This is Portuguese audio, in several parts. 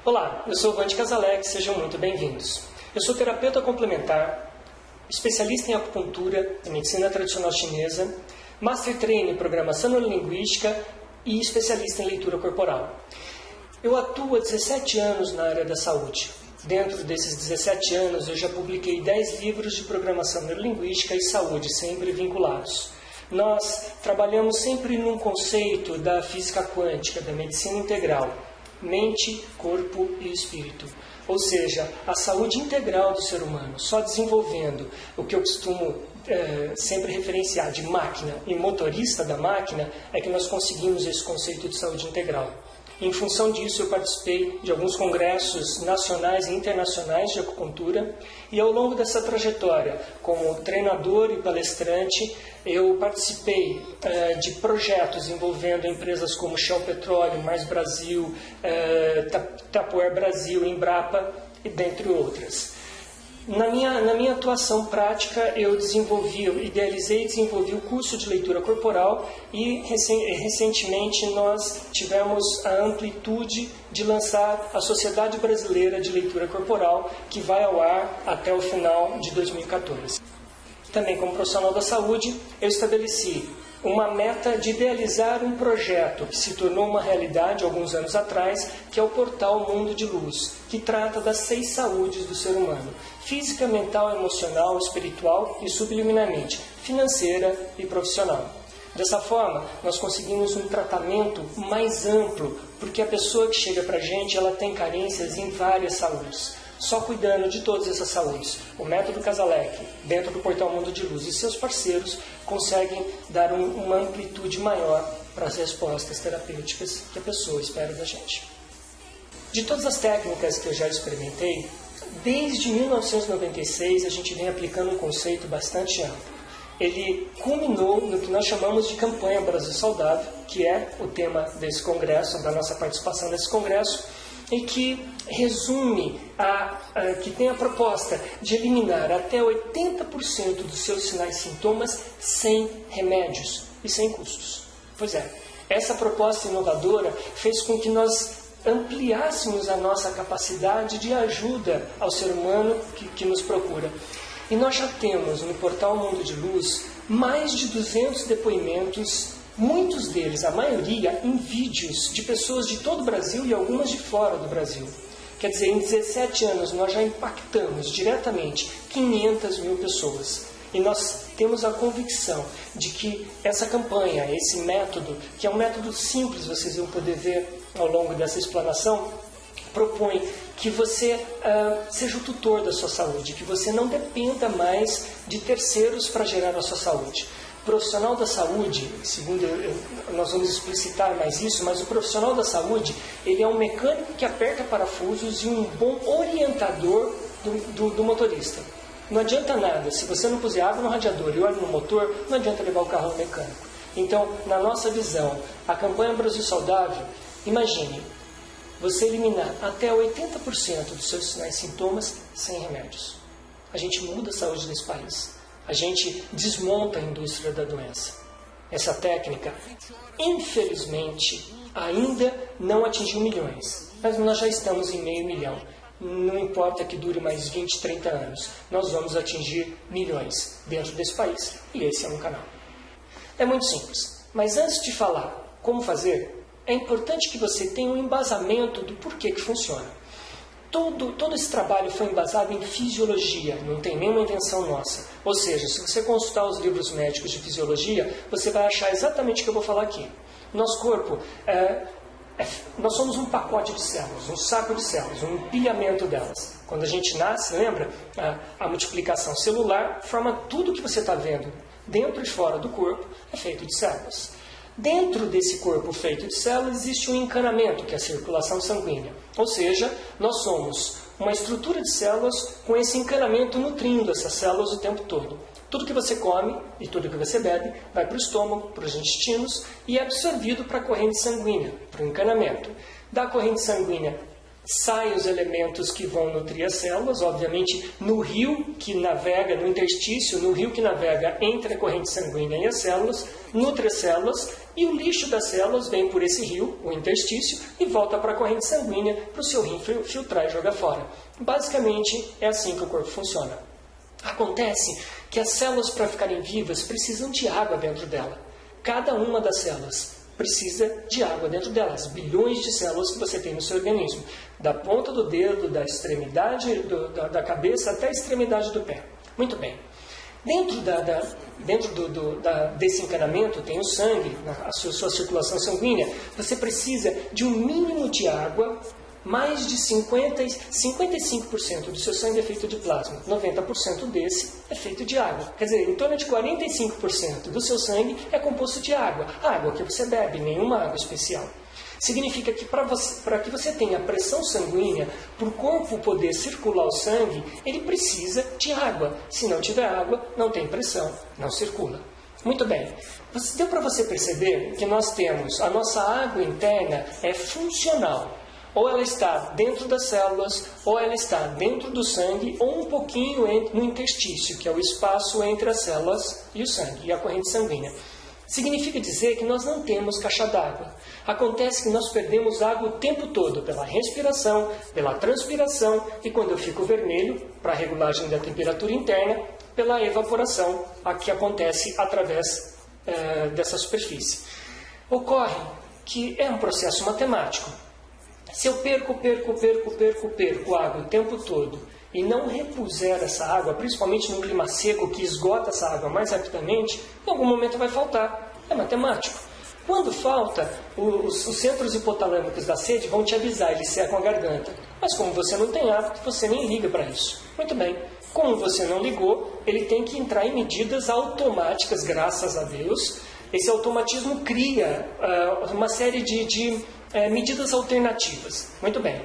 Olá, eu sou o Vande Casalec, sejam muito bem-vindos. Eu sou terapeuta complementar, especialista em acupuntura e medicina tradicional chinesa, Master Trainer em programação neurolinguística e especialista em leitura corporal. Eu atuo há 17 anos na área da saúde. Dentro desses 17 anos, eu já publiquei 10 livros de programação neurolinguística e saúde, sempre vinculados. Nós trabalhamos sempre num conceito da física quântica, da medicina integral. Mente, corpo e espírito. Ou seja, a saúde integral do ser humano, só desenvolvendo o que eu costumo sempre referenciar de máquina e motorista da máquina, é que nós conseguimos esse conceito de saúde integral. Em função disso, eu participei de alguns congressos nacionais e internacionais de acupuntura e ao longo dessa trajetória, como treinador e palestrante, eu participei de projetos envolvendo empresas como Shell Petróleo, Mais Brasil, Tupperware Brasil, Embrapa e dentre outras. Na minha atuação prática, eu idealizei e desenvolvi o curso de leitura corporal e recentemente nós tivemos a amplitude de lançar a Sociedade Brasileira de Leitura Corporal, que vai ao ar até o final de 2014. Também como profissional da saúde, eu estabeleci uma meta de idealizar um projeto que se tornou uma realidade alguns anos atrás, que é o portal Mundo de Luz, que trata das 6 saúdes do ser humano: física, mental, emocional, espiritual e subliminarmente, financeira e profissional. Dessa forma, nós conseguimos um tratamento mais amplo, porque a pessoa que chega para a gente, ela tem carências em várias saúdes. Só cuidando de todas essas saúdes, o método Casalec, dentro do portal Mundo de Luz e seus parceiros, conseguem dar uma amplitude maior para as respostas terapêuticas que a pessoa espera da gente. De todas as técnicas que eu já experimentei, desde 1996 a gente vem aplicando um conceito bastante amplo. Ele culminou no que nós chamamos de Campanha Brasil Saudável, que é o tema desse congresso, da nossa participação nesse congresso, e que resume, que tem a proposta de eliminar até 80% dos seus sinais e sintomas sem remédios e sem custos. Pois é, essa proposta inovadora fez com que nós ampliássemos a nossa capacidade de ajuda ao ser humano que nos procura. E nós já temos no portal Mundo de Luz mais de 200 depoimentos, muitos deles, a maioria, em vídeos de pessoas de todo o Brasil e algumas de fora do Brasil. Quer dizer, em 17 anos nós já impactamos diretamente 500 mil pessoas. E nós temos a convicção de que essa campanha, esse método, que é um método simples, vocês vão poder ver ao longo dessa explanação, propõe que você seja o tutor da sua saúde, que você não dependa mais de terceiros para gerar a sua saúde. O profissional da saúde, segundo nós vamos explicitar mais isso, mas o profissional da saúde, ele é um mecânico que aperta parafusos e um bom orientador do motorista. Não adianta nada, se você não puser água no radiador e óleo no motor, não adianta levar o carro ao mecânico. Então, na nossa visão, a campanha Brasil Saudável, imagine, você eliminar até 80% dos seus sinais e sintomas sem remédios. A gente muda a saúde desse país. A gente desmonta a indústria da doença. Essa técnica, infelizmente, ainda não atingiu milhões. Mas nós já estamos em 500 mil. Não importa que dure mais 20, 30 anos. Nós vamos atingir milhões dentro desse país. E esse é um canal. É muito simples. Mas antes de falar como fazer, é importante que você tenha um embasamento do porquê que funciona. Todo esse trabalho foi embasado em fisiologia, não tem nenhuma invenção nossa. Ou seja, se você consultar os livros médicos de fisiologia, você vai achar exatamente o que eu vou falar aqui. Nosso corpo, nós somos um pacote de células, um saco de células, um empilhamento delas. Quando a gente nasce, lembra? A multiplicação celular forma tudo que você está vendo dentro e fora do corpo, é feito de células. Dentro desse corpo feito de células existe um encanamento, que é a circulação sanguínea. Ou seja, nós somos uma estrutura de células com esse encanamento nutrindo essas células o tempo todo. Tudo que você come e tudo que você bebe vai para o estômago, para os intestinos e é absorvido para a corrente sanguínea, para o encanamento. Da corrente sanguínea saem os elementos que vão nutrir as células, obviamente no rio que navega, no interstício, no rio que navega entre a corrente sanguínea e as células, nutre as células, e o lixo das células vem por esse rio, o interstício, e volta para a corrente sanguínea para o seu rim filtrar e jogar fora. Basicamente é assim que o corpo funciona. Acontece que as células, para ficarem vivas, precisam de água dentro dela. Cada uma das células precisa de água dentro delas. Bilhões de células que você tem no seu organismo. Da ponta do dedo, da extremidade da cabeça até a extremidade do pé. Muito bem. Dentro desse encanamento tem o sangue, a sua circulação sanguínea. Você precisa de um mínimo de água. Mais de 55% do seu sangue é feito de plasma. 90% desse é feito de água. Quer dizer, em torno de 45% do seu sangue é composto de água. Água que você bebe, nenhuma água especial. Significa que para que você tenha pressão sanguínea, para o corpo poder circular o sangue, ele precisa de água. Se não tiver água, não tem pressão, não circula. Muito bem. Deu para você perceber que nós temos a nossa água interna é funcional. Ou ela está dentro das células, ou ela está dentro do sangue, ou um pouquinho no interstício, que é o espaço entre as células e o sangue, e a corrente sanguínea. Significa dizer que nós não temos caixa d'água. Acontece que nós perdemos água o tempo todo, pela respiração, pela transpiração, e quando eu fico vermelho, para a regulagem da temperatura interna, pela evaporação, a que acontece através dessa superfície. Ocorre que é um processo matemático. Se eu perco água o tempo todo e não repuser essa água, principalmente num clima seco que esgota essa água mais rapidamente, em algum momento vai faltar. É matemático. Quando falta, os centros hipotalâmicos da sede vão te avisar, eles secam a garganta. Mas como você não tem hábito, você nem liga para isso. Muito bem. Como você não ligou, ele tem que entrar em medidas automáticas, graças a Deus. Esse automatismo cria uma série de medidas alternativas. Muito bem.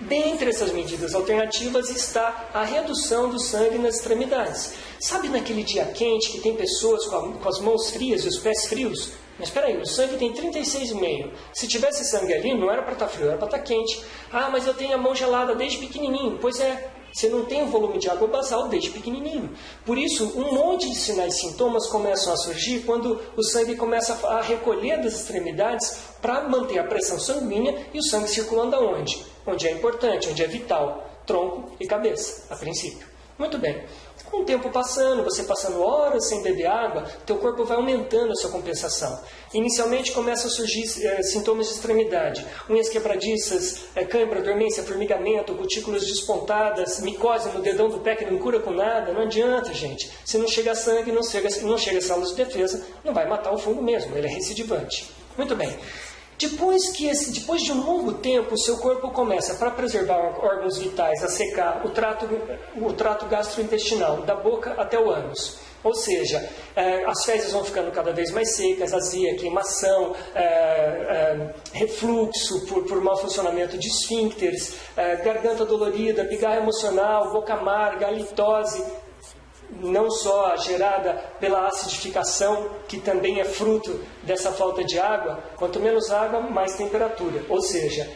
Dentre essas medidas alternativas está a redução do sangue nas extremidades. Sabe naquele dia quente que tem pessoas com as mãos frias e os pés frios? Mas espera aí, o sangue tem 36,5. Se tivesse sangue ali, não era para estar frio, era para estar quente. Ah, mas eu tenho a mão gelada desde pequenininho. Pois é, você não tem um volume de água basal desde pequenininho. Por isso, um monte de sinais e sintomas começam a surgir quando o sangue começa a recolher das extremidades para manter a pressão sanguínea e o sangue circulando aonde? Onde é importante, onde é vital. Tronco e cabeça, a princípio. Muito bem. Com o tempo passando, você passando horas sem beber água, teu corpo vai aumentando a sua compensação. Inicialmente começam a surgir sintomas de extremidade, unhas quebradiças, cãibra, dormência, formigamento, cutículas despontadas, micose no dedão do pé que não cura com nada. Não adianta, gente. Se não chega sangue, não chega células de defesa, não vai matar o fungo mesmo, ele é recidivante. Muito bem. Depois de um longo tempo, o seu corpo começa, para preservar órgãos vitais, a secar o trato gastrointestinal, da boca até o ânus. Ou seja, as fezes vão ficando cada vez mais secas, azia, queimação, refluxo por mau funcionamento de esfíncteres, garganta dolorida, pigarro emocional, boca amarga, halitose, não só gerada pela acidificação, que também é fruto dessa falta de água. Quanto menos água, mais temperatura. Ou seja,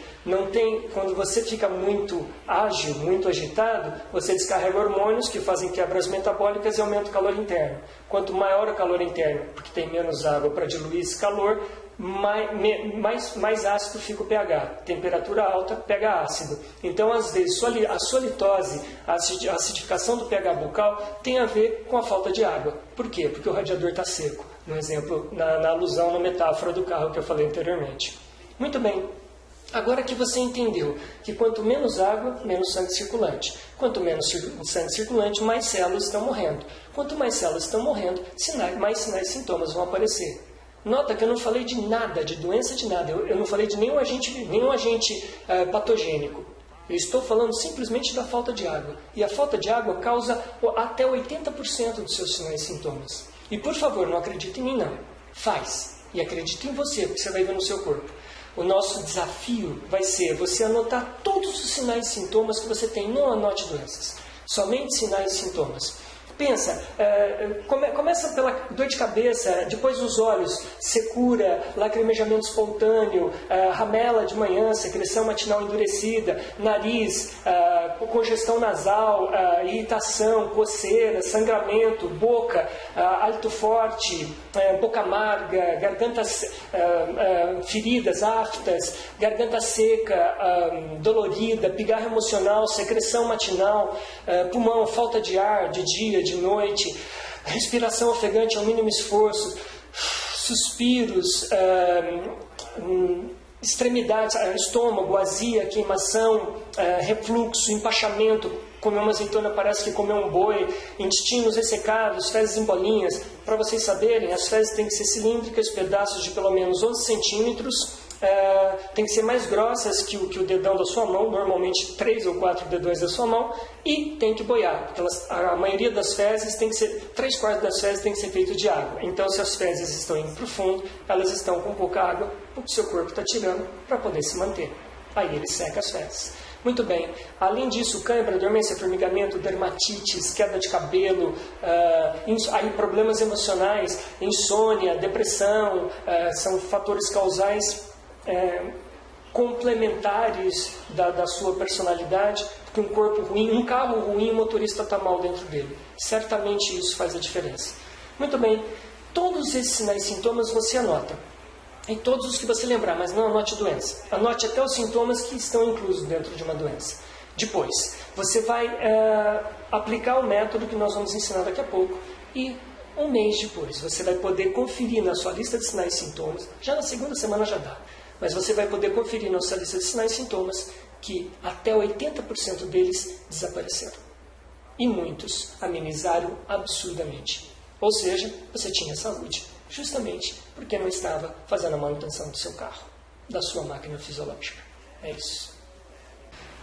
quando você fica muito ágil, muito agitado, você descarrega hormônios que fazem quebras metabólicas e aumenta o calor interno. Quanto maior o calor interno, porque tem menos água para diluir esse calor, mais ácido fica o pH. Temperatura alta, pH ácido. Então, às vezes, a sua litose, a acidificação do pH bucal, tem a ver com a falta de água. Por quê? Porque o radiador está seco. No exemplo, na alusão, na metáfora do carro que eu falei anteriormente. Muito bem. Agora que você entendeu que quanto menos água, menos sangue circulante. Quanto menos sangue circulante, mais células estão morrendo. Quanto mais células estão morrendo, mais sinais e sintomas vão aparecer. Nota que eu não falei de nada, de doença de nada. Eu não falei de nenhum agente patogênico. Eu estou falando simplesmente da falta de água. E a falta de água causa até 80% dos seus sinais e sintomas. E por favor, não acredite em mim não. Faz. E acredite em você, porque você vai ver no seu corpo. O nosso desafio vai ser você anotar todos os sinais e sintomas que você tem. Não anote doenças. Somente sinais e sintomas. Pensa, começa pela dor de cabeça, depois os olhos, secura, lacrimejamento espontâneo, ramela de manhã, secreção matinal endurecida, nariz, congestão nasal, irritação, coceira, sangramento, boca, hálito forte, boca amarga, garganta, feridas, aftas, garganta seca, dolorida, pigarro emocional, secreção matinal, pulmão, falta de ar de dia, de noite, respiração ofegante ao mínimo esforço, suspiros, extremidades, estômago, azia, queimação, refluxo, empachamento, comer uma azeitona parece que comer um boi, intestinos ressecados, fezes em bolinhas. Para vocês saberem, as fezes têm que ser cilíndricas, pedaços de pelo menos 11 centímetros, tem que ser mais grossas que o dedão da sua mão, normalmente 3 ou 4 dedões da sua mão, e tem que boiar, porque a maioria das fezes tem que ser, 3/4 das fezes tem que ser feito de água. Então, se as fezes estão indo para o fundo, elas estão com pouca água, porque o seu corpo está tirando para poder se manter. Aí ele seca as fezes. Muito bem. Além disso, cãibra, dormência, formigamento, dermatites, queda de cabelo, aí problemas emocionais, insônia, depressão, são fatores causais complementares da sua personalidade, porque um corpo ruim, um carro ruim, o motorista está mal dentro dele. Certamente isso faz a diferença. Muito bem. Todos esses sinais e sintomas você anota. E todos os que você lembrar, mas não anote doença. Anote até os sintomas que estão inclusos dentro de uma doença. Depois, você vai aplicar o método que nós vamos ensinar daqui a pouco. E um mês depois, você vai poder conferir na sua lista de sinais e sintomas. Já na segunda semana já dá. Mas você vai poder conferir na sua lista de sinais e sintomas que até 80% deles desapareceram. E muitos amenizaram absurdamente. Ou seja, você tinha saúde. Justamente porque não estava fazendo a manutenção do seu carro, da sua máquina fisiológica. É isso.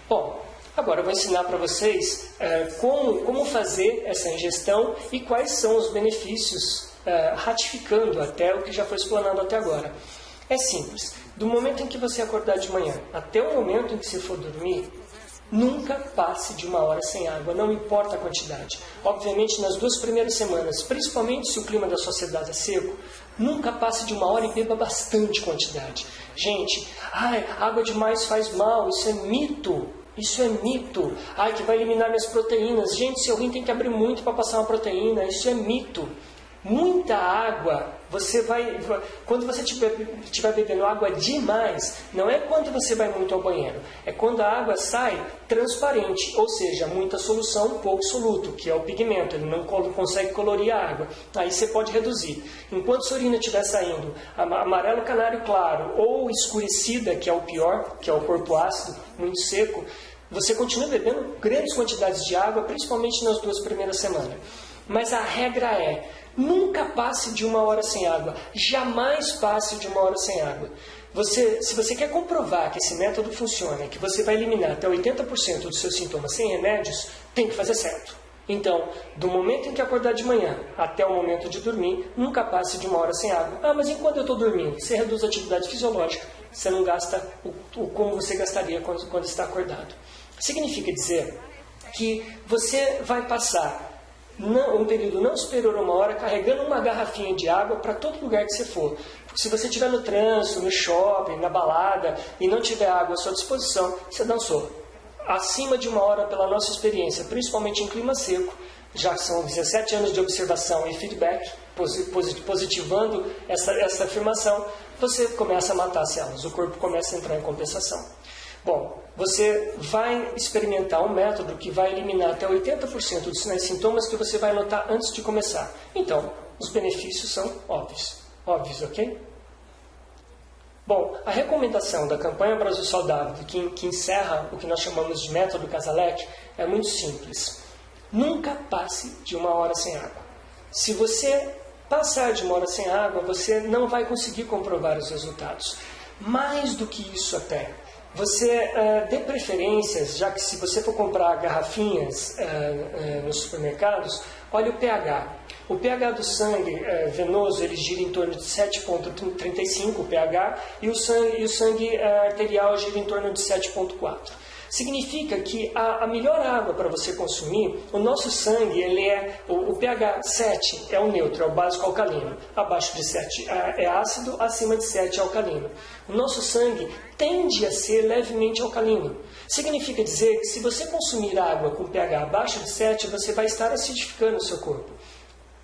Bom, agora eu vou ensinar para vocês como fazer essa ingestão e quais são os benefícios, ratificando até o que já foi explanado até agora. É simples. Do momento em que você acordar de manhã até o momento em que você for dormir, nunca passe de 1 hora sem água, não importa a quantidade. Obviamente, nas 2 primeiras semanas, principalmente se o clima da sua cidade é seco, nunca passe de 1 hora e beba bastante quantidade. Gente, água demais faz mal, isso é mito. Isso é mito. Que vai eliminar minhas proteínas. Gente, seu rim tem que abrir muito para passar uma proteína. Isso é mito. Muita água, quando você estiver bebendo água demais, não é quando você vai muito ao banheiro, é quando a água sai transparente, ou seja, muita solução, pouco soluto, que é o pigmento, ele não consegue colorir a água. Aí você pode reduzir. Enquanto sua urina estiver saindo amarelo canário claro ou escurecida, que é o pior, que é o corpo ácido, muito seco, você continua bebendo grandes quantidades de água, principalmente nas 2 primeiras semanas. Mas a regra é, nunca passe de 1 hora sem água. Jamais passe de 1 hora sem água. Se você quer comprovar que esse método funciona, que você vai eliminar até 80% dos seus sintomas sem remédios, tem que fazer certo. Então, do momento em que acordar de manhã até o momento de dormir, nunca passe de 1 hora sem água. Mas enquanto eu estou dormindo? Você reduz a atividade fisiológica, você não gasta como você gastaria quando está acordado. Significa dizer que você vai passar um período não superior a 1 hora, carregando uma garrafinha de água para todo lugar que você for. Porque se você estiver no trânsito, no shopping, na balada, e não tiver água à sua disposição, você dançou. Acima de 1 hora, pela nossa experiência, principalmente em clima seco, já são 17 anos de observação e feedback, positivando essa afirmação, você começa a matar as células, o corpo começa a entrar em compensação. Bom, você vai experimentar um método que vai eliminar até 80% dos sinais e sintomas que você vai notar antes de começar. Então, os benefícios são óbvios, ok? Bom, a recomendação da campanha Brasil Saudável, que encerra o que nós chamamos de método Casalec, é muito simples. Nunca passe de 1 hora sem água. Se você passar de 1 hora sem água, você não vai conseguir comprovar os resultados. Mais do que isso até, você dê preferências, já que se você for comprar garrafinhas nos supermercados, olhe o pH. O pH do sangue venoso, ele gira em torno de 7,35 o pH, e o sangue arterial gira em torno de 7,4. Significa que a melhor água para você consumir, o nosso sangue, ele é o pH 7 é o neutro, é o básico alcalino. Abaixo de 7 é ácido, acima de 7 é alcalino. O nosso sangue tende a ser levemente alcalino. Significa dizer que se você consumir água com pH abaixo de 7, você vai estar acidificando o seu corpo.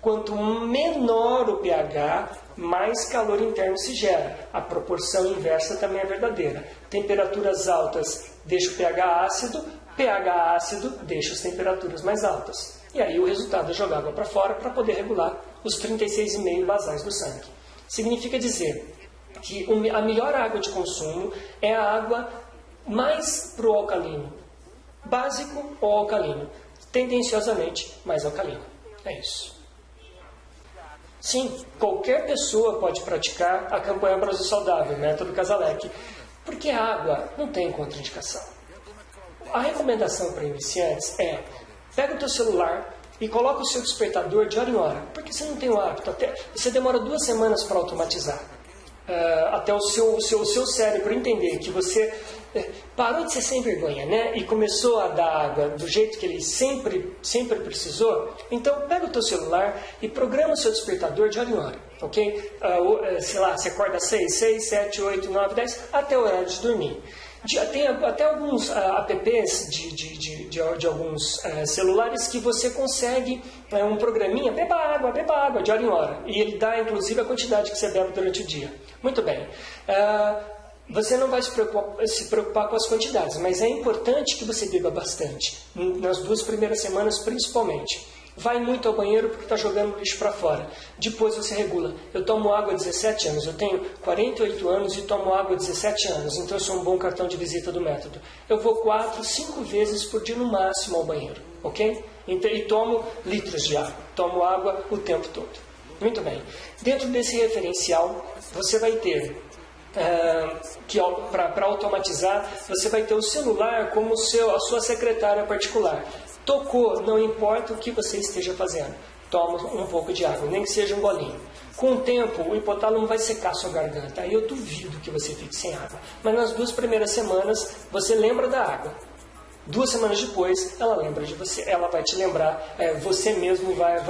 Quanto menor o pH, mais calor interno se gera. A proporção inversa também é verdadeira. Temperaturas altas deixa o pH ácido deixa as temperaturas mais altas. E aí o resultado é jogar água para fora para poder regular os 36,5 basais do sangue. Significa dizer que a melhor água de consumo é a água mais pro alcalino. Básico ou alcalino. Tendenciosamente mais alcalino. É isso. Sim, qualquer pessoa pode praticar a campanha Brasil Saudável, método Casalec, porque a água não tem contraindicação. A recomendação para iniciantes é: pega o teu celular e coloca o seu despertador de hora em hora, porque você não tem o hábito, você demora 2 semanas para automatizar, até o seu cérebro entender que você parou de ser sem vergonha, né? E começou a dar água do jeito que ele sempre precisou. Então, pega o teu celular e programa o seu despertador de hora em hora, ok? Sei lá, você acorda às 6, 7, 8, 9, 10, até o horário de dormir. Tem até alguns apps de alguns celulares que você consegue um programinha, beba água de hora em hora. E ele dá, inclusive, a quantidade que você bebe durante o dia. Muito bem. Você não vai se preocupar com as quantidades, mas é importante que você beba bastante, nas 2 primeiras semanas principalmente. Vai muito ao banheiro porque está jogando lixo para fora. Depois você regula. Eu tomo água há 17 anos, eu tenho 48 anos e tomo água há 17 anos, então eu sou um bom cartão de visita do método. Eu vou 4, 5 vezes por dia no máximo ao banheiro, ok? E tomo litros de água, tomo água o tempo todo. Muito bem. Dentro desse referencial, você vai ter... para automatizar, você vai ter o celular como a sua secretária particular. Tocou, não importa o que você esteja fazendo, toma um pouco de água, nem que seja um golinho. Com o tempo, o hipotálamo vai secar sua garganta, aí eu duvido que você fique sem água. Mas nas 2 primeiras semanas, você lembra da água. 2 semanas depois, ela lembra de você, ela vai te lembrar, você mesmo vai...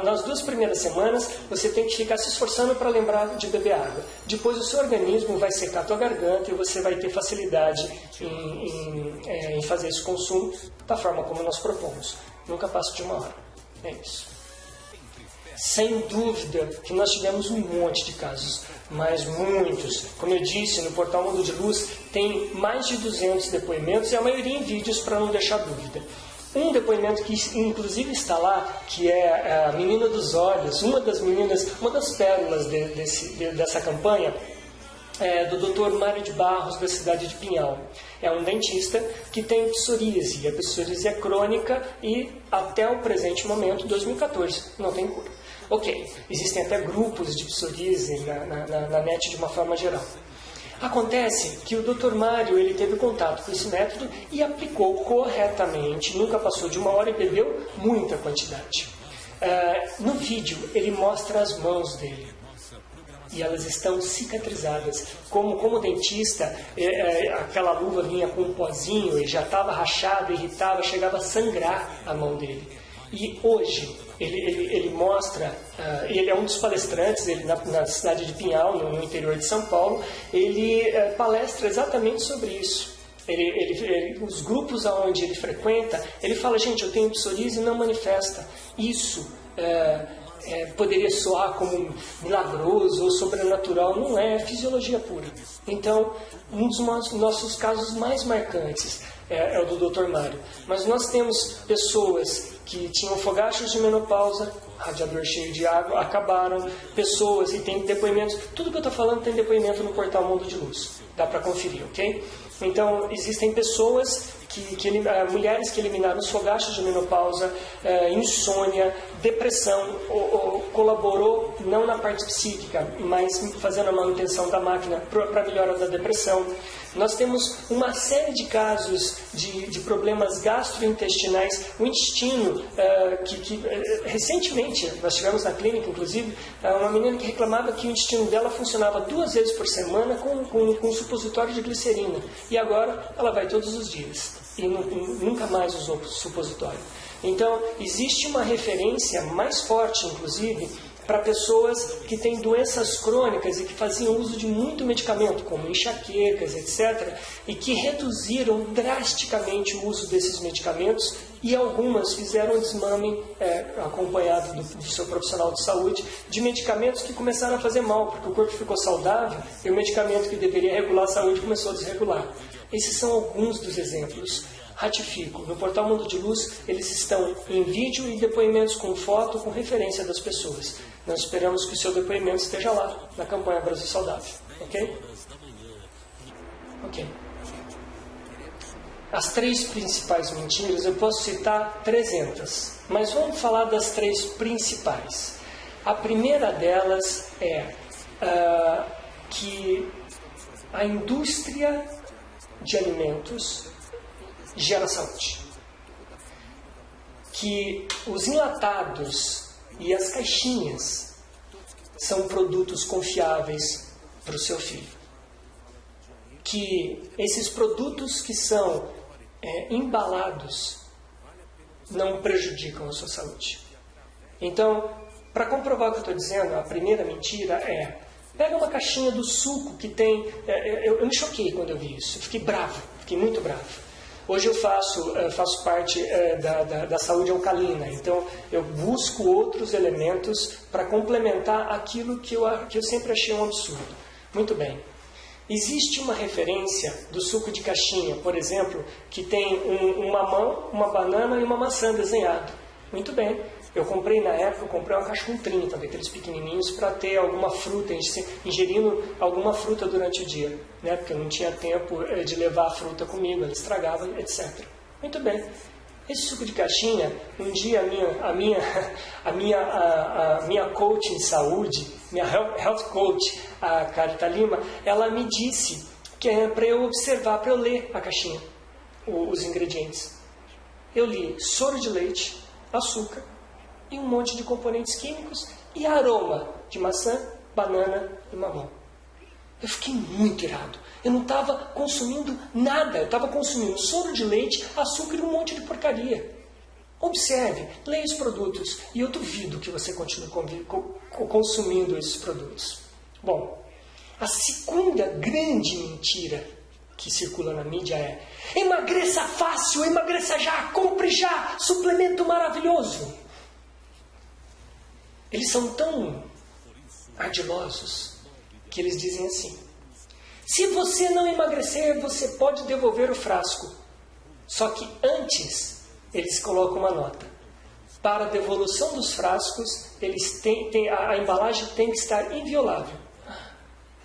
Nas 2 primeiras semanas, você tem que ficar se esforçando para lembrar de beber água. Depois, o seu organismo vai secar a tua garganta e você vai ter facilidade em fazer esse consumo da forma como nós propomos. Nunca passa de 1 hora. É isso. Sem dúvida que nós tivemos um monte de casos, mas muitos. Como eu disse, no portal Mundo de Luz tem mais de 200 depoimentos e a maioria em vídeos para não deixar dúvida. Um depoimento que inclusive está lá, que é a menina dos olhos, uma das pérolas dessa campanha, do Dr. Mário de Barros, da cidade de Pinhal. É um dentista que tem psoríase, e a psoríase é crônica e até o presente momento, 2014, não tem cura. Ok, existem até grupos de psoríase na net de uma forma geral. Acontece que o Dr. Mário ele teve contato com esse método e aplicou corretamente, nunca passou de 1 hora e bebeu muita quantidade. No vídeo ele mostra as mãos dele. E elas estão cicatrizadas. Como dentista, aquela luva vinha com um pozinho e já estava rachada, irritava, chegava a sangrar a mão dele. E hoje ele mostra, ele é um dos palestrantes na cidade de Pinhal, no interior de São Paulo, ele palestra exatamente sobre isso. Os grupos aonde ele frequenta, ele fala: gente, eu tenho psoríase e não manifesta. Isso poderia soar como milagroso ou sobrenatural, não é fisiologia pura. Então, um dos nossos casos mais marcantes é o do Dr. Mário. Mas nós temos pessoas que tinham fogachos de menopausa, radiador cheio de água, acabaram, pessoas, e tem depoimentos, tudo que eu estou falando tem depoimento no portal Mundo de Luz, dá para conferir, ok? Então, existem pessoas mulheres que eliminaram os fogachos de menopausa, insônia, depressão, colaborou não na parte psíquica, mas fazendo a manutenção da máquina para a melhora da depressão. Nós temos uma série de casos de problemas gastrointestinais. O intestino, recentemente, nós tivemos na clínica, inclusive, uma menina que reclamava que o intestino dela funcionava 2 vezes por semana com supositório de glicerina. E agora ela vai todos os dias e nunca mais usou supositório. Então, existe uma referência mais forte, inclusive, para pessoas que têm doenças crônicas e que faziam uso de muito medicamento, como enxaquecas, etc., e que reduziram drasticamente o uso desses medicamentos, e algumas fizeram desmame, acompanhado do seu profissional de saúde, de medicamentos que começaram a fazer mal, porque o corpo ficou saudável e o medicamento que deveria regular a saúde começou a desregular. Esses são alguns dos exemplos. Ratifico, no Portal Mundo de Luz, eles estão em vídeo e depoimentos com foto, com referência das pessoas. Nós esperamos que o seu depoimento esteja lá, na campanha Brasil Saudável. Ok? Ok. As 3 principais mentiras, eu posso citar 300, mas vamos falar das 3 principais. A primeira delas é que a indústria de alimentos gera saúde. Que os enlatados e as caixinhas são produtos confiáveis para o seu filho. Que esses produtos que são embalados não prejudicam a sua saúde. Então, para comprovar o que eu estou dizendo, a primeira mentira é: pega uma caixinha do suco que tem... Eu me choquei quando eu vi isso, eu fiquei bravo, fiquei muito bravo. Hoje eu faço parte da saúde alcalina, então eu busco outros elementos para complementar aquilo que eu sempre achei um absurdo. Muito bem. Existe uma referência do suco de caixinha, por exemplo, que tem um mamão, uma banana e uma maçã desenhado. Muito bem. Eu comprei na época, uma caixa com 30, daqueles pequenininhos, para ter alguma fruta, ingerindo alguma fruta durante o dia, né? Porque eu não tinha tempo de levar a fruta comigo, ela estragava, etc. Muito bem. Esse suco de caixinha, um dia a minha coach em saúde, minha health coach, a Carita Lima, ela me disse que é para eu observar, para eu ler a caixinha, os ingredientes. Eu li soro de leite, açúcar e um monte de componentes químicos e aroma de maçã, banana e mamão. Eu fiquei muito irado. Eu não estava consumindo nada. Eu estava consumindo soro de leite, açúcar e um monte de porcaria. Observe, leia os produtos e eu duvido que você continue consumindo esses produtos. Bom, a segunda grande mentira que circula na mídia é: emagreça fácil, emagreça já, compre já, suplemento maravilhoso. Eles são tão ardilosos que eles dizem assim: se você não emagrecer, você pode devolver o frasco. Só que antes, eles colocam uma nota. Para a devolução dos frascos, a embalagem tem que estar inviolável.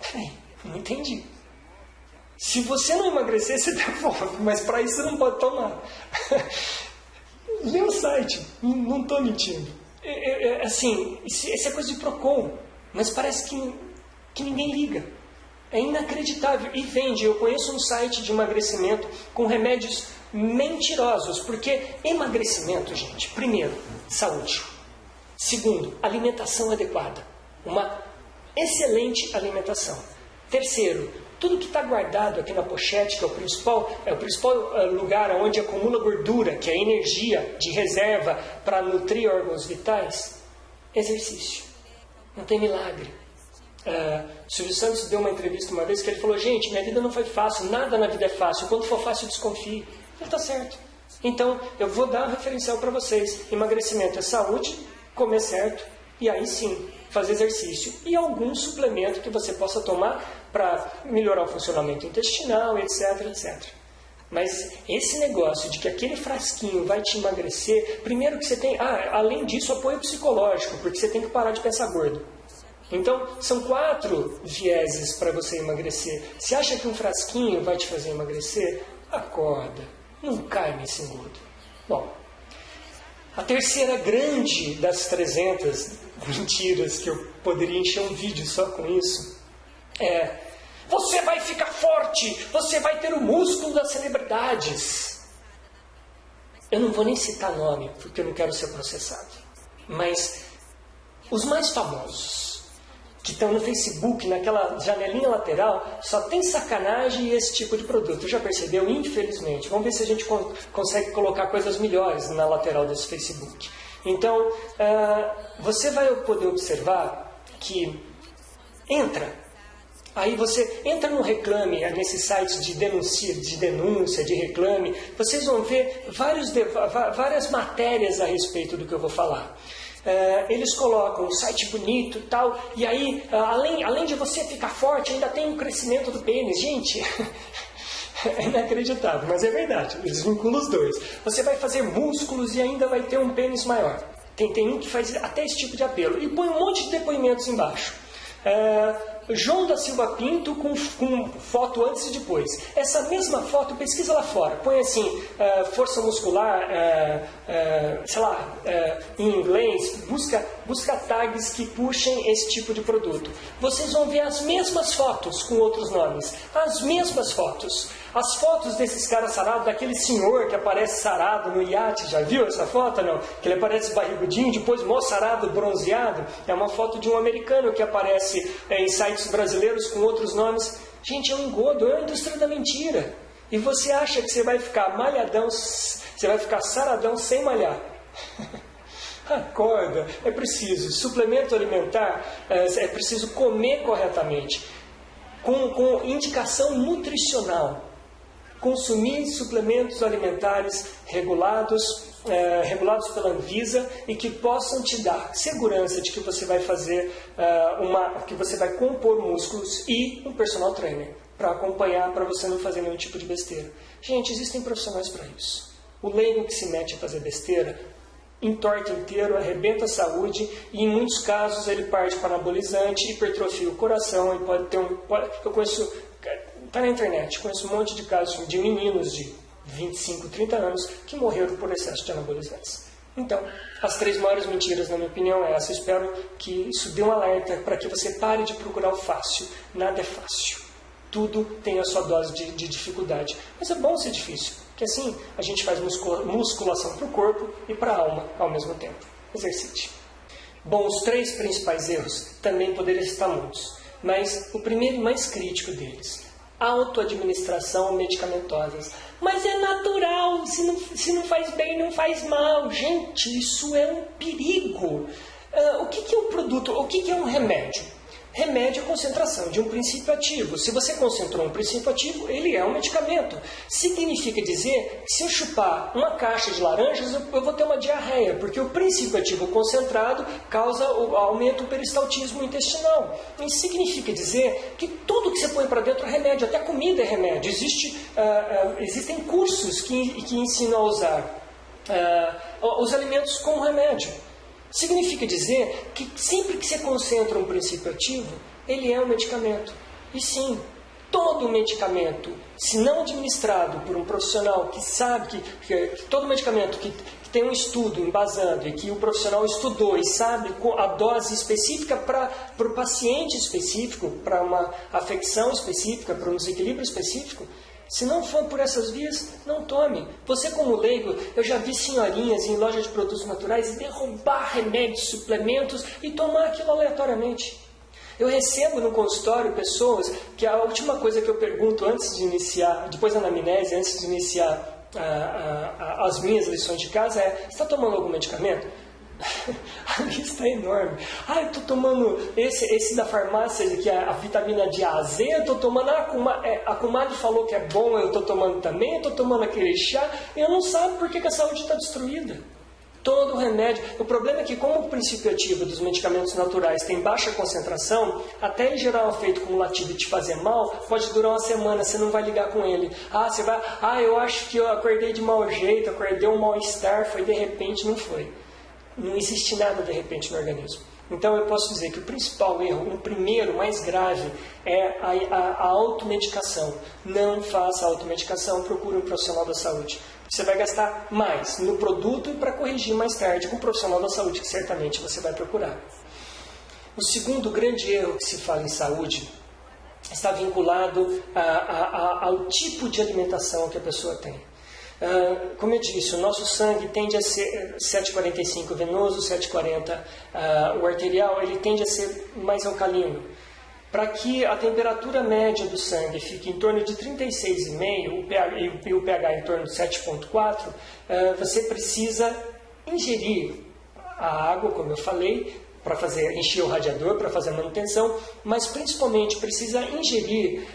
Peraí, não entendi. Se você não emagrecer, você devolve, mas para isso você não pode tomar. Lê o site, não estou mentindo. Assim, isso é coisa de Procon, mas parece que ninguém liga. É inacreditável. E vende. Eu conheço um site de emagrecimento com remédios mentirosos, porque emagrecimento, gente, primeiro, saúde. Segundo, alimentação adequada. Uma excelente alimentação. Terceiro, tudo que está guardado aqui na pochete, que é o principal lugar onde acumula gordura, que é energia de reserva para nutrir órgãos vitais, exercício. Não tem milagre. Silvio Santos deu uma entrevista uma vez que ele falou: gente, minha vida não foi fácil, nada na vida é fácil, quando for fácil desconfie. Ele está certo. Então, eu vou dar um referencial para vocês. Emagrecimento é saúde, comer certo, e aí sim, fazer exercício. E algum suplemento que você possa tomar para melhorar o funcionamento intestinal, etc, etc. Mas esse negócio de que aquele frasquinho vai te emagrecer, primeiro que você tem, além disso, apoio psicológico, porque você tem que parar de pensar gordo. Então, são 4 vieses para você emagrecer. Se acha que um frasquinho vai te fazer emagrecer, acorda. não cai nesse engodo. Bom, a terceira grande das 300 mentiras, que eu poderia encher um vídeo só com isso, é: você vai ficar forte, você vai ter o músculo das celebridades. Eu não vou nem citar nome, porque eu não quero ser processado. Mas os mais famosos, que estão no Facebook, naquela janelinha lateral, só tem sacanagem e esse tipo de produto. Já percebeu? Infelizmente. Vamos ver se a gente consegue colocar coisas melhores na lateral desse Facebook. Então, você vai poder observar que aí você entra no Reclame, nesses sites de denúncia, de reclame, vocês vão ver várias matérias a respeito do que eu vou falar. Eles colocam um site bonito e tal, e aí, além de você ficar forte, ainda tem um crescimento do pênis. Gente, é inacreditável, mas é verdade, eles vinculam os dois. Você vai fazer músculos e ainda vai ter um pênis maior. Tem um que faz até esse tipo de apelo. E põe um monte de depoimentos embaixo. João da Silva Pinto com foto antes e depois. Essa mesma foto, pesquisa lá fora. Põe assim, força muscular, sei lá, em inglês. Busca tags que puxem esse tipo de produto. Vocês vão ver as mesmas fotos com outros nomes. As mesmas fotos. As fotos desses caras sarados, daquele senhor que aparece sarado no iate. Já viu essa foto? Não? Que ele aparece barrigudinho, depois mó sarado, bronzeado. É uma foto de um americano que aparece em sites brasileiros com outros nomes. Gente, é um engodo, é a indústria da mentira. E você acha que você vai ficar malhadão, você vai ficar saradão sem malhar. Acorda, é preciso. Suplemento alimentar, é preciso comer corretamente. Com indicação nutricional. Consumir suplementos alimentares regulados pela Anvisa e que possam te dar segurança de que você vai fazer que você vai compor músculos e um personal trainer para acompanhar, para você não fazer nenhum tipo de besteira. Gente, existem profissionais para isso. O leigo que se mete a fazer besteira entorta inteiro, arrebenta a saúde e em muitos casos ele parte para anabolizante, hipertrofia o coração e pode ter eu conheço, está na internet, conheço um monte de casos de meninos de 25, 30 anos que morreram por excesso de anabolizantes. Então, as 3 maiores mentiras, na minha opinião, é essa. Eu espero que isso dê um alerta para que você pare de procurar o fácil. Nada é fácil. Tudo tem a sua dose de dificuldade. Mas é bom ser difícil, porque assim a gente faz musculação para o corpo e para a alma ao mesmo tempo. Exercite. Bom, os 3 principais erros também poderiam estar muitos, mas o primeiro e mais crítico deles: autoadministração medicamentosa. Mas é natural, se não faz bem, não faz mal. Gente, isso é um perigo. O que é um produto? O que é um remédio? Remédio é a concentração de um princípio ativo. Se você concentrou um princípio ativo, ele é um medicamento. Significa dizer que se eu chupar uma caixa de laranjas, eu vou ter uma diarreia, porque o princípio ativo concentrado aumenta o peristaltismo intestinal. Isso significa dizer que tudo que você põe para dentro é remédio, até comida é remédio. Existem cursos que ensinam a usar os alimentos como remédio. Significa dizer que sempre que você concentra um princípio ativo, ele é um medicamento. E sim, todo medicamento, se não administrado por um profissional que sabe que todo medicamento que tem um estudo embasando e que o profissional estudou e sabe a dose específica para o paciente específico, para uma afecção específica, para um desequilíbrio específico, se não for por essas vias, não tome. Você como leigo, eu já vi senhorinhas em loja de produtos naturais derrubar remédios, suplementos e tomar aquilo aleatoriamente. Eu recebo no consultório pessoas que a última coisa que eu pergunto antes de iniciar, depois da anamnese, antes de iniciar as minhas lições de casa é: você está tomando algum medicamento? A lista é enorme. Eu estou tomando esse da farmácia, que é a vitamina de A a Z, eu estou tomando, a comadre falou que é bom, eu estou tomando também, eu estou tomando aquele chá, e eu não sabe por que a saúde está destruída. Todo remédio. O problema é que, como o princípio ativo dos medicamentos naturais tem baixa concentração, até ele gerar um efeito cumulativo e te fazer mal, pode durar uma semana, você não vai ligar com ele. Você vai, eu acho que eu acordei de mau jeito, acordei um mal-estar, foi de repente, não foi. Não existe nada de repente no organismo. Então eu posso dizer que o principal erro, o primeiro, mais grave, é a automedicação. Não faça automedicação, procure um profissional da saúde. Você vai gastar mais no produto e para corrigir mais tarde com um profissional da saúde, que certamente você vai procurar. O segundo grande erro que se fala em saúde está vinculado ao tipo de alimentação que a pessoa tem. Como eu disse, o nosso sangue tende a ser 7,45 venoso, 7,40 o arterial, ele tende a ser mais alcalino. Para que a temperatura média do sangue fique em torno de 36,5 e o pH em torno de 7,4, você precisa ingerir a água, como eu falei, para encher o radiador, para fazer a manutenção, mas principalmente precisa ingerir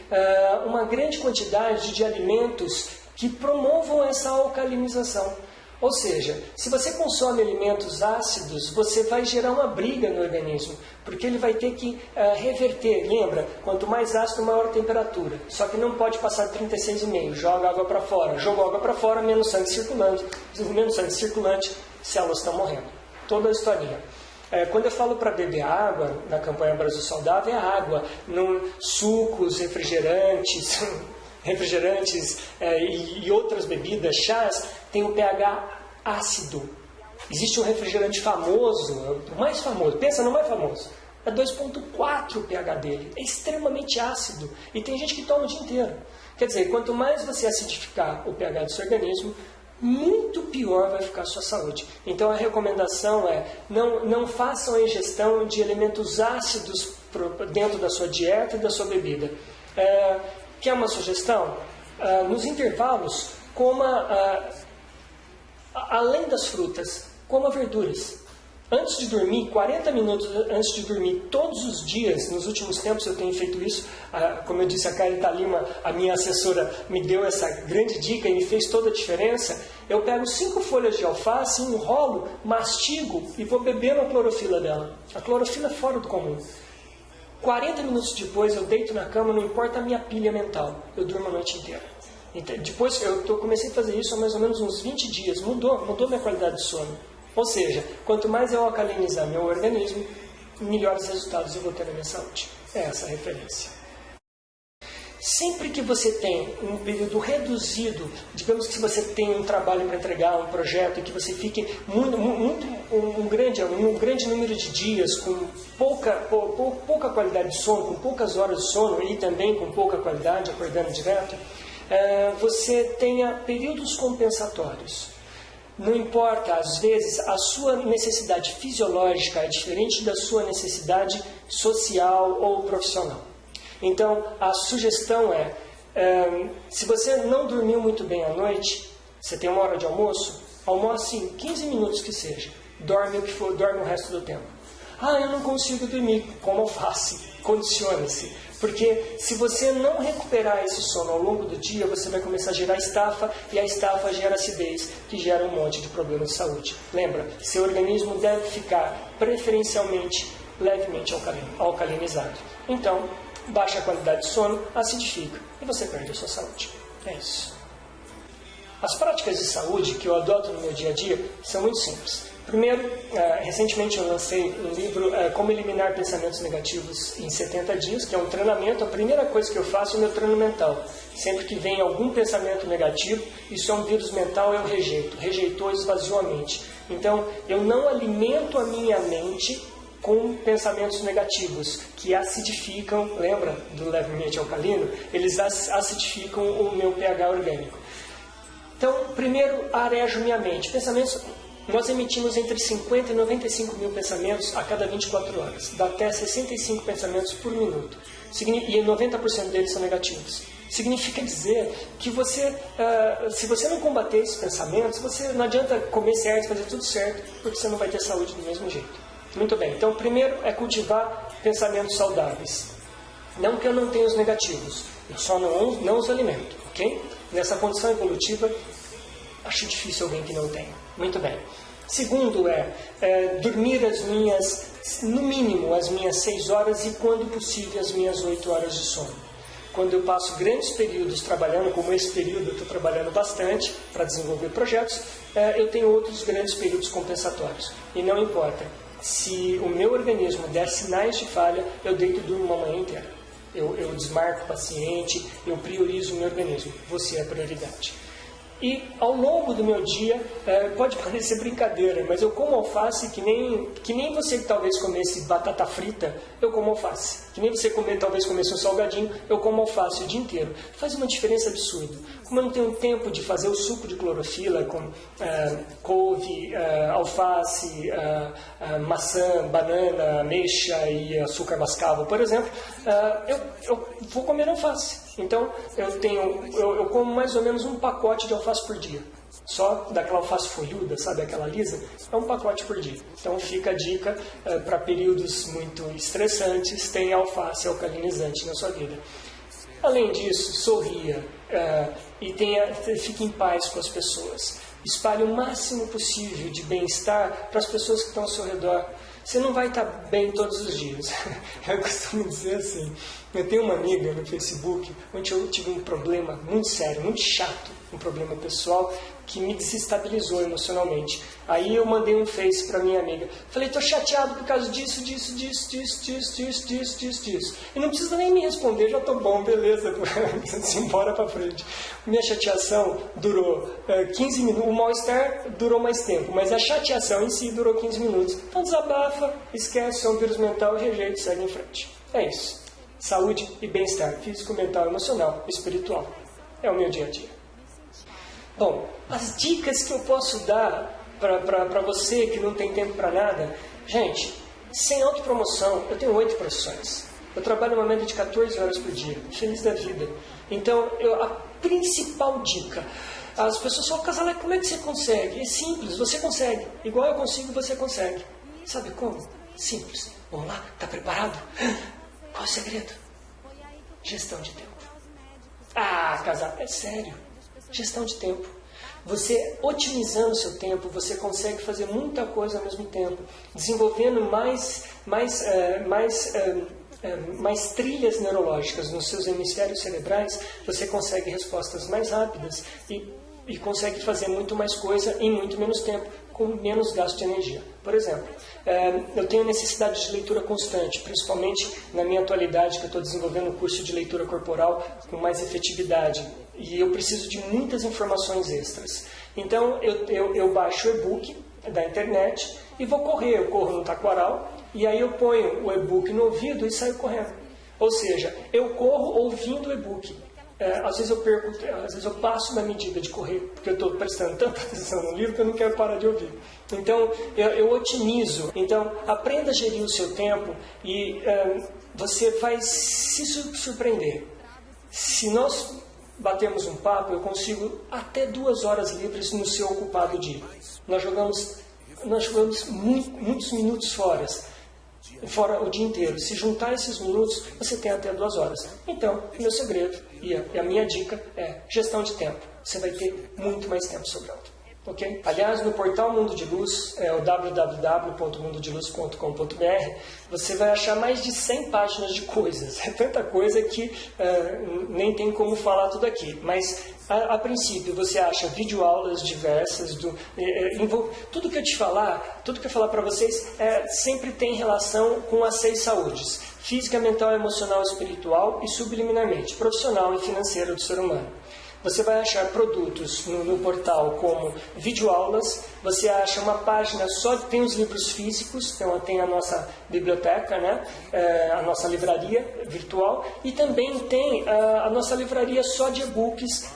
uma grande quantidade de alimentos que promovam essa alcalinização. Ou seja, se você consome alimentos ácidos, você vai gerar uma briga no organismo, porque ele vai ter que reverter. Lembra, quanto mais ácido, maior a temperatura. Só que não pode passar de 36,5. Joga água para fora. Jogou água para fora, menos sangue circulante, células estão morrendo. Toda a historinha. Quando eu falo para beber água, na campanha Brasil Saudável, é água, sucos, refrigerantes e outras bebidas, chás, tem o pH ácido. Existe um refrigerante famoso, o mais famoso, pensa no mais famoso, é 2,4 o pH dele, é extremamente ácido e tem gente que toma o dia inteiro. Quer dizer, quanto mais você acidificar o pH do seu organismo, muito pior vai ficar a sua saúde. Então a recomendação é, não façam a ingestão de elementos ácidos dentro da sua dieta e da sua bebida. Quer uma sugestão? Nos intervalos, coma, além das frutas, coma verduras. Antes de dormir, 40 minutos antes de dormir, todos os dias, nos últimos tempos eu tenho feito isso, como eu disse, a Carita Lima, a minha assessora, me deu essa grande dica e me fez toda a diferença. Eu pego 5 folhas de alface, enrolo, mastigo e vou bebendo a clorofila dela. A clorofila é fora do comum. 40 minutos depois eu deito na cama, não importa a minha pilha mental, eu durmo a noite inteira. Então, depois comecei a fazer isso há mais ou menos uns 20 dias, mudou minha qualidade de sono. Ou seja, quanto mais eu alcalinizar meu organismo, melhores resultados eu vou ter na minha saúde. É essa a referência. Sempre que você tem um período reduzido, digamos que se você tem um trabalho para entregar, um projeto, e que você fique um grande número de dias com pouca qualidade de sono, com poucas horas de sono e também com pouca qualidade, acordando direto, você tenha períodos compensatórios. Não importa, às vezes, a sua necessidade fisiológica é diferente da sua necessidade social ou profissional. Então, a sugestão é, se você não dormiu muito bem à noite, você tem uma hora de almoço, almoce em 15 minutos que seja, dorme o resto do tempo. Eu não consigo dormir, como alface, condicione-se. Porque se você não recuperar esse sono ao longo do dia, você vai começar a gerar estafa, e a estafa gera acidez, que gera um monte de problemas de saúde. Lembra, seu organismo deve ficar preferencialmente levemente alcalinizado. Então, baixa a qualidade de sono, acidifica e você perde a sua saúde. É isso. As práticas de saúde que eu adoto no meu dia a dia são muito simples. Primeiro, recentemente eu lancei um livro, Como Eliminar Pensamentos Negativos em 70 Dias, que é um treinamento. A primeira coisa que eu faço é o meu treino mental. Sempre que vem algum pensamento negativo, isso é um vírus mental, eu rejeito. Rejeitou, esvaziou a mente. Então, eu não alimento a minha mente com pensamentos negativos, que acidificam, lembra do levemente alcalino? Eles acidificam o meu pH orgânico. Então, primeiro, arejo minha mente. Pensamentos, nós emitimos entre 50 e 95 mil pensamentos a cada 24 horas. Dá até 65 pensamentos por minuto. E 90% deles são negativos. Significa dizer que se você não combater esses pensamentos, você não adianta comer certo, fazer tudo certo, porque você não vai ter saúde do mesmo jeito. Muito bem, então primeiro é cultivar pensamentos saudáveis. Não que eu não tenha os negativos, eu só não os alimento, ok? Nessa condição evolutiva, acho difícil alguém que não tenha. Muito bem. Segundo dormir no mínimo as minhas 6 horas e, quando possível, as minhas 8 horas de sono. Quando eu passo grandes períodos trabalhando, como esse período eu estou trabalhando bastante para desenvolver projetos, eu tenho outros grandes períodos compensatórios. E não importa. se o meu organismo der sinais de falha, eu deito e durmo uma manhã inteira. Eu desmarco o paciente, eu priorizo o meu organismo. Você é a prioridade. E ao longo do meu dia, pode parecer brincadeira, mas eu como alface que nem você que talvez comesse batata frita, eu como alface. Que nem você talvez comesse um salgadinho, eu como alface o dia inteiro. Faz uma diferença absurda. Como eu não tenho tempo de fazer o suco de clorofila com couve, alface, maçã, banana, ameixa e açúcar mascavo, por exemplo, eu vou comer alface. Então, eu como mais ou menos um pacote de alface por dia. Só daquela alface folhuda, sabe, aquela lisa, é um pacote por dia. Então fica a dica para períodos muito estressantes, tem alface alcalinizante na sua vida. Além disso, sorria e fique em paz com as pessoas. Espalhe o máximo possível de bem-estar para as pessoas que estão ao seu redor. Você não vai estar bem todos os dias. Eu costumo dizer assim, eu tenho uma amiga no Facebook onde eu tive um problema muito sério, muito chato, um problema pessoal que me desestabilizou emocionalmente. Aí eu mandei um Face para minha amiga. Falei, tô chateado por causa disso. E não precisa nem me responder, já tô bom, beleza, simbora para frente. Minha chateação durou 15 minutos, o mal-estar durou mais tempo, mas a chateação em si durou 15 minutos. Então desabafa, esquece, é um vírus mental, rejeita e segue em frente. É isso. Saúde e bem-estar físico, mental, emocional, espiritual. É o meu dia a dia. Bom, as dicas que eu posso dar para você que não tem tempo para nada, gente, sem autopromoção, eu tenho 8 profissões. Eu trabalho uma média de 14 horas por dia, feliz da vida. Então, a principal dica, as pessoas falam, Casaleco, como é que você consegue? É simples, você consegue. Igual eu consigo, você consegue. Sabe como? Simples. Vamos lá, tá preparado? Qual é o segredo? Gestão de tempo. Ah, Casaleco, é sério. Gestão de tempo. Você, otimizando o seu tempo, você consegue fazer muita coisa ao mesmo tempo. Desenvolvendo mais trilhas neurológicas nos seus hemisférios cerebrais, você consegue respostas mais rápidas e consegue fazer muito mais coisa em muito menos tempo, com menos gasto de energia. Por exemplo, eu tenho necessidade de leitura constante, principalmente na minha atualidade, que eu estou desenvolvendo um curso de leitura corporal com mais efetividade. E eu preciso de muitas informações extras. Então, eu baixo o e-book da internet e vou correr. Eu corro no taquaral e aí eu ponho o e-book no ouvido e saio correndo. Ou seja, eu corro ouvindo o e-book. Às vezes eu passo da medida de correr, porque eu estou prestando tanta atenção no livro que eu não quero parar de ouvir. Então, eu otimizo. Então, aprenda a gerir o seu tempo e você vai se surpreender. Se nós batemos um papo, eu consigo até 2 horas livres no seu ocupado dia. Nós jogamos muitos minutos fora o dia inteiro. Se juntar esses minutos, você tem até 2 horas. Então, meu segredo e a minha dica é gestão de tempo. Você vai ter muito mais tempo sobrando. Okay? Aliás, no portal Mundo de Luz, o www.mundodeluz.com.br, você vai achar mais de 100 páginas de coisas. É tanta coisa que nem tem como falar tudo aqui. Mas, a princípio, você acha videoaulas diversas. Tudo que eu falar para vocês sempre tem relação com as 6 saúdes. Física, mental, emocional, espiritual e subliminarmente, profissional e financeira do ser humano. Você vai achar produtos no portal como videoaulas, você acha uma página só que tem os livros físicos, então tem a nossa biblioteca, né? A nossa livraria virtual, e também tem a nossa livraria só de e-books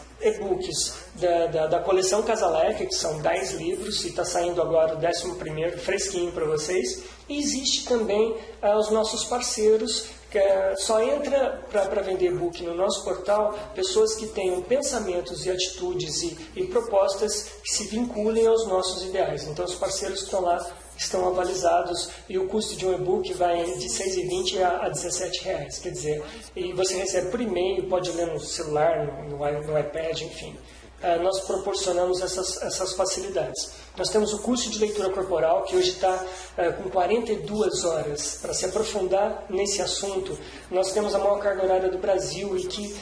da coleção Casaleco, que são 10 livros, e está saindo agora o 11º fresquinho para vocês. E existe também os nossos parceiros, que só entra para vender e-book no nosso portal pessoas que tenham pensamentos e atitudes e propostas que se vinculem aos nossos ideais. Então os parceiros que estão lá estão avalizados e o custo de um e-book vai de R$ 6,20 a R$ 17,00. Quer dizer, e você recebe por e-mail, pode ler no celular, no iPad, enfim. nós proporcionamos essas facilidades. Nós temos o curso de leitura corporal, que hoje está com 42 horas para se aprofundar nesse assunto. Nós temos a maior carga horária do Brasil e que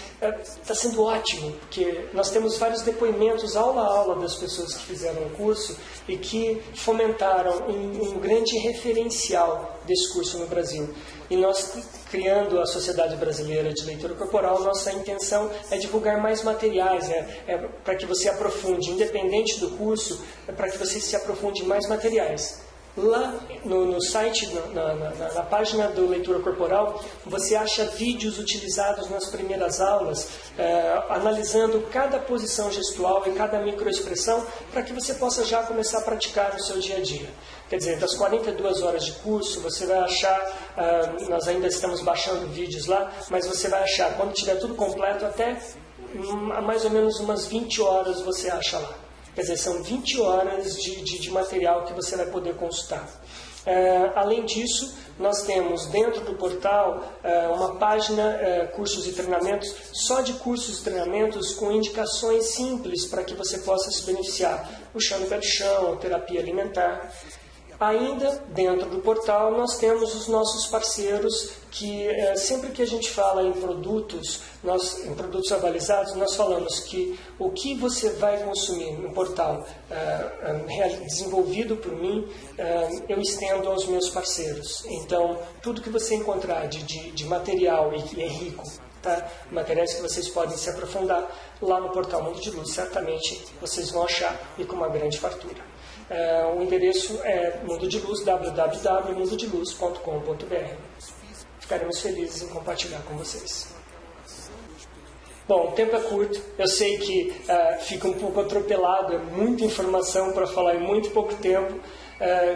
está sendo ótimo, porque nós temos vários depoimentos aula a aula das pessoas que fizeram o curso e que fomentaram um grande referencial desse curso no Brasil. E nós, criando a Sociedade Brasileira de Leitura Corporal, nossa intenção é divulgar mais materiais, para que você aprofunde, independente do curso, para que você se aprofunde em mais materiais. Lá no site, na página do Leitura Corporal, você acha vídeos utilizados nas primeiras aulas, analisando cada posição gestual e cada microexpressão, para que você possa já começar a praticar no seu dia a dia. Quer dizer, das 42 horas de curso, você vai achar, nós ainda estamos baixando vídeos lá, mas você vai achar, quando tiver tudo completo, até mais ou menos umas 20 horas você acha lá. Quer dizer, são 20 horas de material que você vai poder consultar. Além disso, nós temos dentro do portal uma página, cursos e treinamentos, só de cursos e treinamentos com indicações simples para que você possa se beneficiar. O chão no pé do chão, terapia alimentar. Ainda dentro do portal nós temos os nossos parceiros que sempre que a gente fala em produtos avalizados, nós falamos que o que você vai consumir no portal desenvolvido por mim, eu estendo aos meus parceiros. Então, tudo que você encontrar de material e que é rico, tá? Materiais que vocês podem se aprofundar lá no portal Mundo de Luz, certamente vocês vão achar e com uma grande fartura. O endereço é Mundo de Luz, www.mundodeluz.com.br. Ficaremos felizes em compartilhar com vocês. Bom, o tempo é curto, eu sei que fica um pouco atropelado, é muita informação para falar em muito pouco tempo.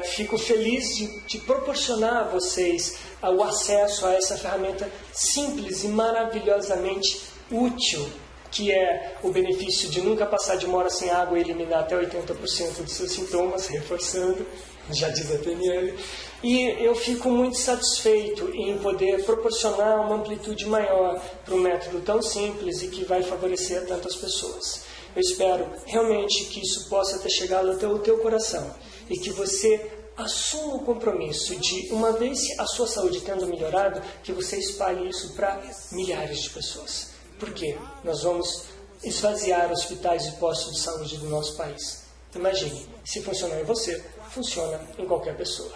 Fico feliz de proporcionar a vocês o acesso a essa ferramenta simples e maravilhosamente útil, que é o benefício de nunca passar de uma hora sem água e eliminar até 80% dos seus sintomas, reforçando, já diz a PNL. E eu fico muito satisfeito em poder proporcionar uma amplitude maior para um método tão simples e que vai favorecer a tantas pessoas. Eu espero realmente que isso possa ter chegado até o teu coração e que você assuma o compromisso de, uma vez a sua saúde tendo melhorado, que você espalhe isso para milhares de pessoas. Por quê? Nós vamos esvaziar hospitais e postos de saúde do nosso país. Imagine, se funcionar em você, funciona em qualquer pessoa.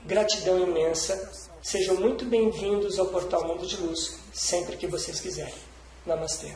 Gratidão imensa. Sejam muito bem-vindos ao Portal Mundo de Luz, sempre que vocês quiserem. Namastê.